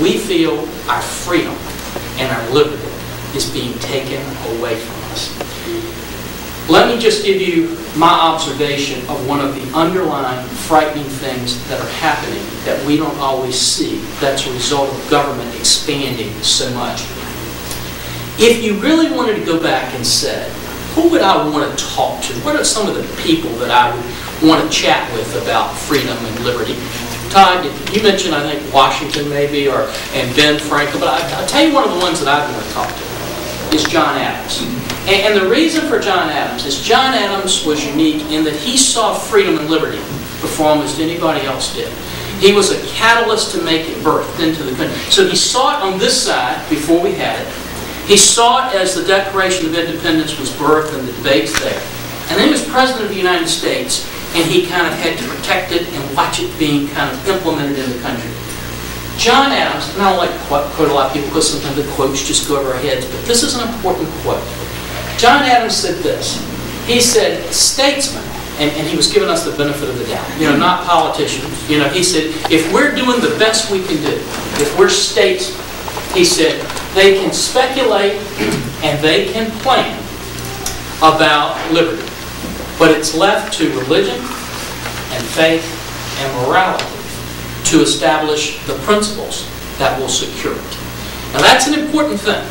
We feel our freedom and our liberty is being taken away from us. Let me just give you my observation of one of the underlying frightening things that are happening that we don't always see. That's a result of government expanding so much. If you really wanted to go back and say, who would I want to talk to? What are some of the people that I would want to chat with about freedom and liberty? Todd, you mentioned, I think, Washington maybe, and Ben Franklin, but I'll tell you one of the ones that I'd want to talk to is John Adams. And the reason for John Adams is John Adams was unique in that he saw freedom and liberty before almost anybody else did. He was a catalyst to make it birthed into the country. So he saw it on this side before we had it. He saw it as the Declaration of Independence was birthed and the debates there. And then he was President of the United States, and he kind of had to protect it and watch it being kind of implemented in the country. John Adams, and I don't like to quote a lot of people because sometimes the quotes just go over our heads, but this is an important quote. John Adams said this. He said, statesmen, and he was giving us the benefit of the doubt, not politicians. He said, if we're doing the best we can do, if we're statesmen, he said, they can speculate and they can plan about liberty. But it's left to religion and faith and morality to establish the principles that will secure it. Now that's an important thing.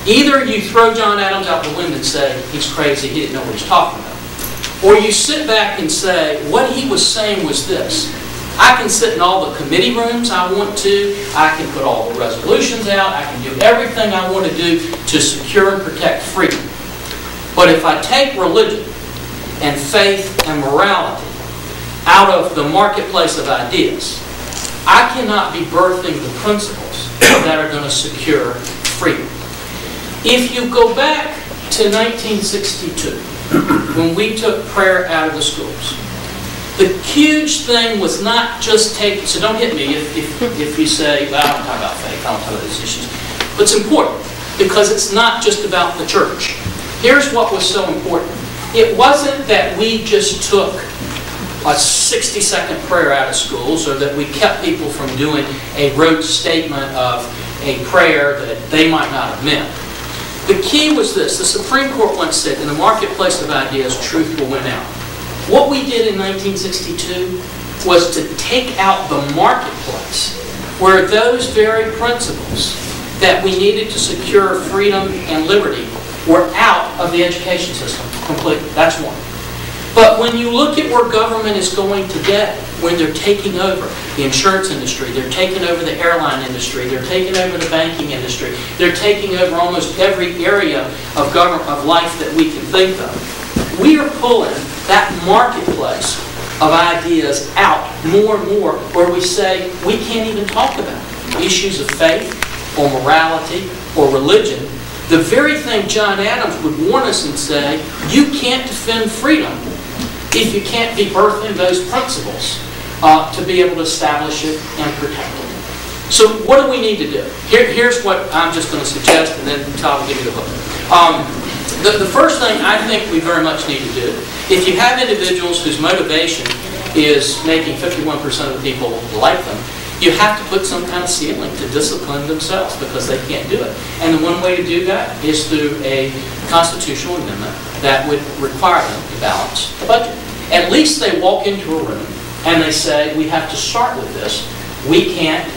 Either you throw John Adams out the window and say, he's crazy, he didn't know what he's talking about. Or you sit back and say, what he was saying was this. I can sit in all the committee rooms I want to. I can put all the resolutions out. I can do everything I want to do to secure and protect freedom. But if I take religion and faith and morality out of the marketplace of ideas, I cannot be birthing the principles that are going to secure freedom. If you go back to 1962, when we took prayer out of the schools, the huge thing was not just taking, so don't hit me if you say, well, I don't talk about faith, I don't talk about these issues. But it's important because it's not just about the church. Here's what was so important. It wasn't that we just took a 60-second prayer out of schools or that we kept people from doing a rote statement of a prayer that they might not have meant. The key was this. The Supreme Court once said, in the marketplace of ideas, truth will win out. What we did in 1962 was to take out the marketplace where those very principles that we needed to secure freedom and liberty were out of the education system completely. That's one. But when you look at where government is going today, when they're taking over the insurance industry, they're taking over the airline industry, they're taking over the banking industry, they're taking over almost every area of government, of life that we can think of. We are pulling that marketplace of ideas out more and more where we say we can't even talk about issues of faith or morality or religion. The very thing John Adams would warn us and say, you can't defend freedom if you can't be birthing those principles to be able to establish it and protect it. So what do we need to do? Here's what I'm just going to suggest, and then Todd will give you the hook. The first thing I think we very much need to do, if you have individuals whose motivation is making 51% of the people like them, you have to put some kind of ceiling to discipline themselves because they can't do it. And the one way to do that is through a constitutional amendment that would require them to balance the budget. At least they walk into a room and they say, we have to start with this. We can't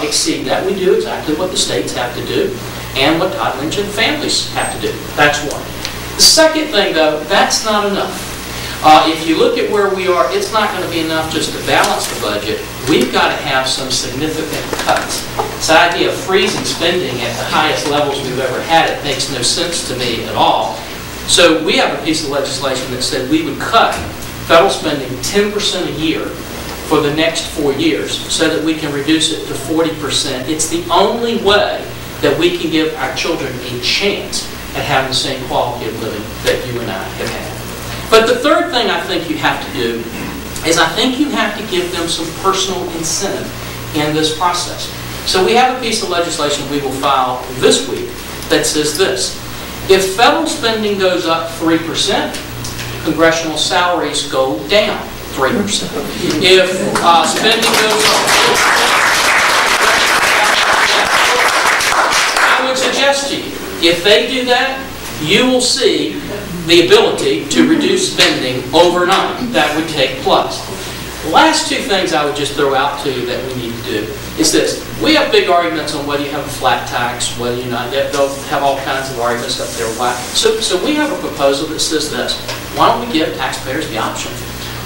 exceed that. We do exactly what the states have to do and what Todd mentioned families have to do. That's one. The second thing, though, that's not enough. If you look at where we are, it's not going to be enough just to balance the budget. We've got to have some significant cuts. This idea of freezing spending at the highest levels we've ever had, it makes no sense to me at all. So we have a piece of legislation that said we would cut federal spending 10% a year for the next 4 years so that we can reduce it to 40%. It's the only way that we can give our children a chance at having the same quality of living that you and I have had. But the third thing I think you have to do is I think you have to give them some personal incentive in this process. So we have a piece of legislation we will file this week that says this. If federal spending goes up 3%, congressional salaries go down 3%. If spending goes up If they do that, you will see the ability to reduce spending overnight that would take place. The last two things I would just throw out to you that we need to do is this. We have big arguments on whether you have a flat tax, whether you're not. They'll have all kinds of arguments up there. Why? So we have a proposal that says this. Why don't we give taxpayers the option?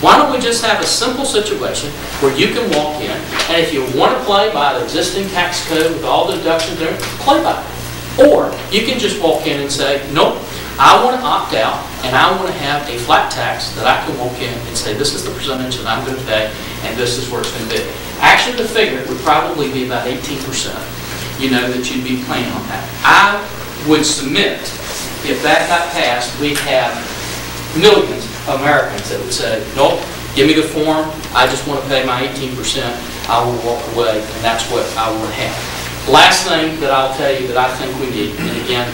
Why don't we just have a simple situation where you can walk in, and if you want to play by the existing tax code with all the deductions there, play by it. Or you can just walk in and say, nope, I want to opt out, and I want to have a flat tax that I can walk in and say, this is the percentage that I'm going to pay, and this is where it's going to be. Actually, the figure would probably be about 18%, that you'd be planning on that. I would submit, if that got passed, we'd have millions of Americans that would say, nope, give me the form, I just want to pay my 18%, I will walk away, and that's what I want to have. Last thing that I'll tell you that I think we need, and again,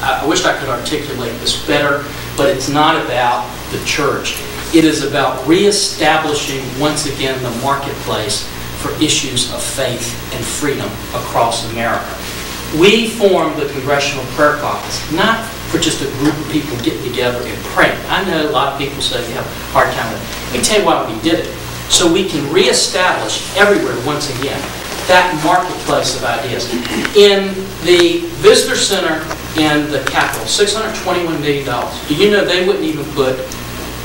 I wish I could articulate this better, but it's not about the church. It is about reestablishing once again the marketplace for issues of faith and freedom across America. We formed the Congressional Prayer Caucus, not for just a group of people getting together and praying. I know a lot of people say they have a hard time with it. Let me tell you why we did it. So we can reestablish everywhere once again that marketplace of ideas. In the visitor center in the Capitol, $621 million. Do you know they wouldn't even put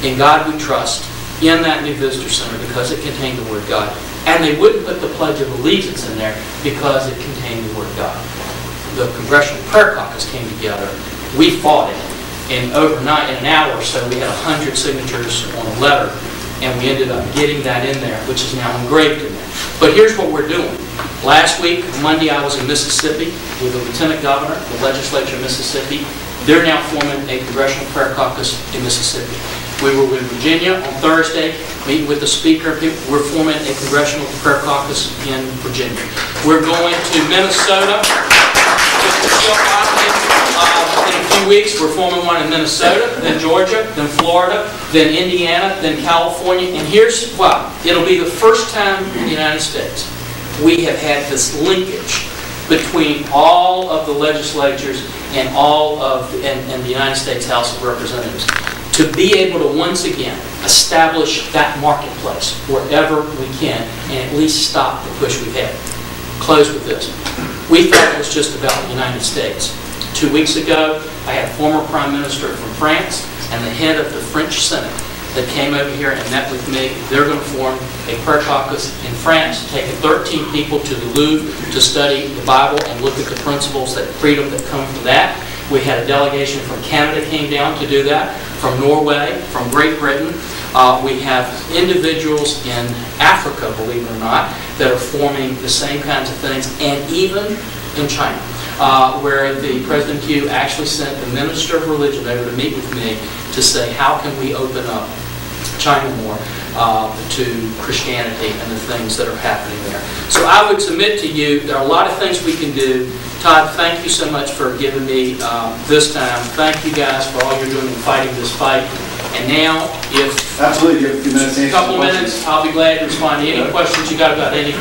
"In God We Trust" in that new visitor center because it contained the Word of God. And they wouldn't put the Pledge of Allegiance in there because it contained the Word of God. The Congressional Prayer Caucus came together. We fought it. And overnight, in an hour or so, we had 100 signatures on a letter, and we ended up getting that in there, which is now engraved in there. But here's what we're doing. Last week, Monday, I was in Mississippi with the Lieutenant Governor, the legislature of Mississippi. They're now forming a Congressional Prayer Caucus in Mississippi. We were with Virginia on Thursday, meeting with the Speaker. We're forming a Congressional Prayer Caucus in Virginia. We're going to Minnesota. In a few weeks, we're forming one in Minnesota, then Georgia, then Florida, then Indiana, then California. And here's why. It'll be the first time in the United States we have had this linkage between all of the legislatures and all of and the United States House of Representatives to be able to once again establish that marketplace wherever we can and at least stop the push we've had. Close with this. We thought it was just about the United States. 2 weeks ago, I had a former Prime Minister from France and the head of the French Senate that came over here and met with me. They're going to form a prayer caucus in France, taking 13 people to the Louvre to study the Bible and look at the principles, that freedom that come from that. We had a delegation from Canada came down to do that, from Norway, from Great Britain. We have individuals in Africa, believe it or not, that are forming the same kinds of things, and even in China, where the President Q actually sent the Minister of Religion over to meet with me to say, how can we open up China more to Christianity and the things that are happening there. So I would submit to you, there are a lot of things we can do. Todd, thank you so much for giving me this time. Thank you guys for all you're doing in fighting this fight. And now, if absolutely, a couple minutes, I'll be glad to respond to any questions you got about anything.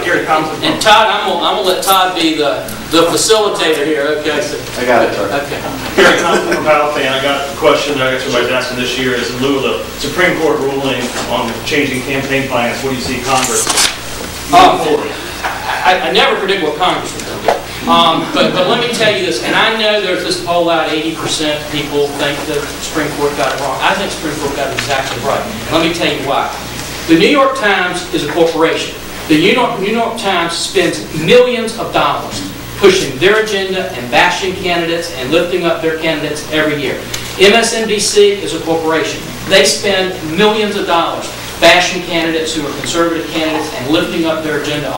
Here it comes. And Todd, I'm gonna let Todd be the facilitator here. Okay. So, I got it. Okay. Here it comes from Powhatan. I got a question that I guess everybody's asking this year is in lieu of the Supreme Court ruling on changing campaign finance. What do you see Congress moving forward? I never predict what Congress will do. But let me tell you this, and I know there's this poll out, 80% people think the Supreme Court got it wrong. I think the Supreme Court got it exactly right. And let me tell you why. The New York Times is a corporation. The New York Times spends millions of dollars pushing their agenda and bashing candidates and lifting up their candidates every year. MSNBC is a corporation. They spend millions of dollars bashing candidates who are conservative candidates and lifting up their agenda.